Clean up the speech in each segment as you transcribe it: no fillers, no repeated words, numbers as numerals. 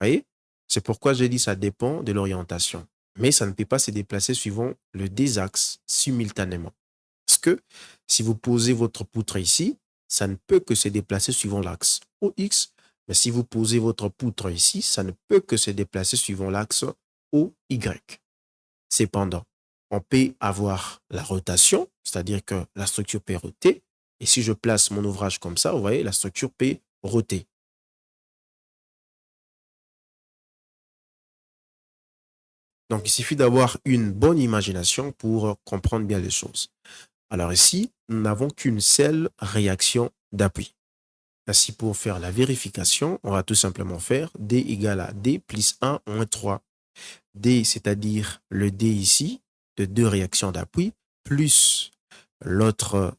voyez? C'est pourquoi j'ai dit ça dépend de l'orientation. Mais ça ne peut pas se déplacer suivant le deux axes simultanément. Parce que si vous posez votre poutre ici, ça ne peut que se déplacer suivant l'axe OX. Mais si vous posez votre poutre ici, ça ne peut que se déplacer suivant l'axe OY. Cependant, on peut avoir la rotation, c'est-à-dire que la structure peut roter. Et si je place mon ouvrage comme ça, vous voyez, la structure peut roter. Donc, il suffit d'avoir une bonne imagination pour comprendre bien les choses. Alors ici, nous n'avons qu'une seule réaction d'appui. Ainsi, pour faire la vérification, on va tout simplement faire D égale à D plus 1 moins 3. D, c'est-à-dire le D ici, de deux réactions d'appui, plus l'autre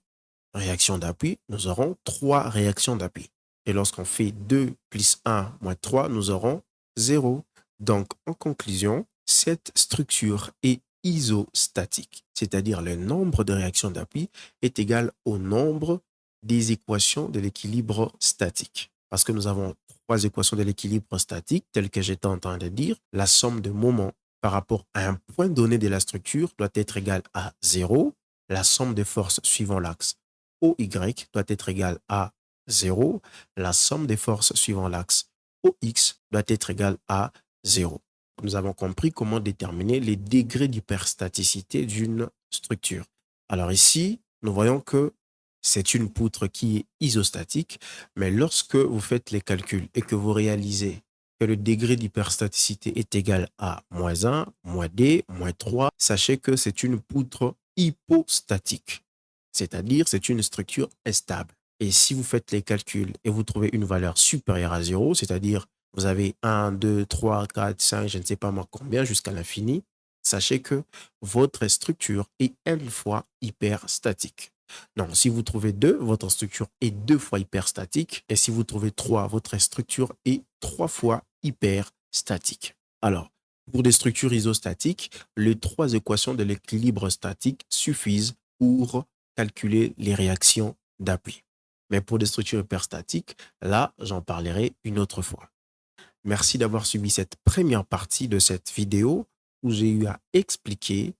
réaction d'appui, nous aurons trois réactions d'appui. Et lorsqu'on fait 2 plus 1 moins 3, nous aurons 0. Donc, en conclusion, cette structure est isostatique, c'est-à-dire le nombre de réactions d'appui est égal au nombre des équations de l'équilibre statique. Parce que nous avons trois équations de l'équilibre statique, telles que j'étais en train de dire, la somme de moments par rapport à un point donné de la structure doit être égale à 0, la somme de forces suivant l'axe OY doit être égale à 0, la somme des forces suivant l'axe OX doit être égale à 0. Nous avons compris comment déterminer les degrés d'hyperstaticité d'une structure. Alors ici, nous voyons que c'est une poutre qui est isostatique, mais lorsque vous faites les calculs et que vous réalisez que le degré d'hyperstaticité est égal à moins 1, moins D, moins 3, sachez que c'est une poutre hypostatique, c'est-à-dire c'est une structure instable. Et si vous faites les calculs et vous trouvez une valeur supérieure à 0, c'est-à-dire vous avez 1, 2, 3, 4, 5, je ne sais pas moi combien, jusqu'à l'infini, sachez que votre structure est une fois hyperstatique. Non, si vous trouvez 2, votre structure est 2 fois hyperstatique. Et si vous trouvez 3, votre structure est 3 fois hyperstatique. Alors, pour des structures isostatiques, les trois équations de l'équilibre statique suffisent pour calculer les réactions d'appui. Mais pour des structures hyperstatiques, là, j'en parlerai une autre fois. Merci d'avoir suivi cette première partie de cette vidéo où j'ai eu à expliquer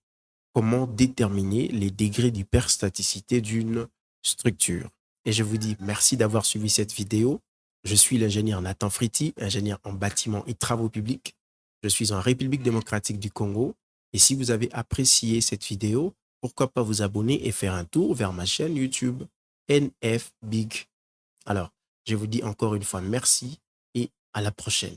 comment déterminer les degrés d'hyperstaticité d'une structure. Et je vous dis merci d'avoir suivi cette vidéo. Je suis l'ingénieur Nathan Fritti, ingénieur en bâtiment et travaux publics. Je suis en République démocratique du Congo. Et si vous avez apprécié cette vidéo, pourquoi pas vous abonner et faire un tour vers ma chaîne YouTube NF Big. Alors, je vous dis encore une fois merci et à la prochaine.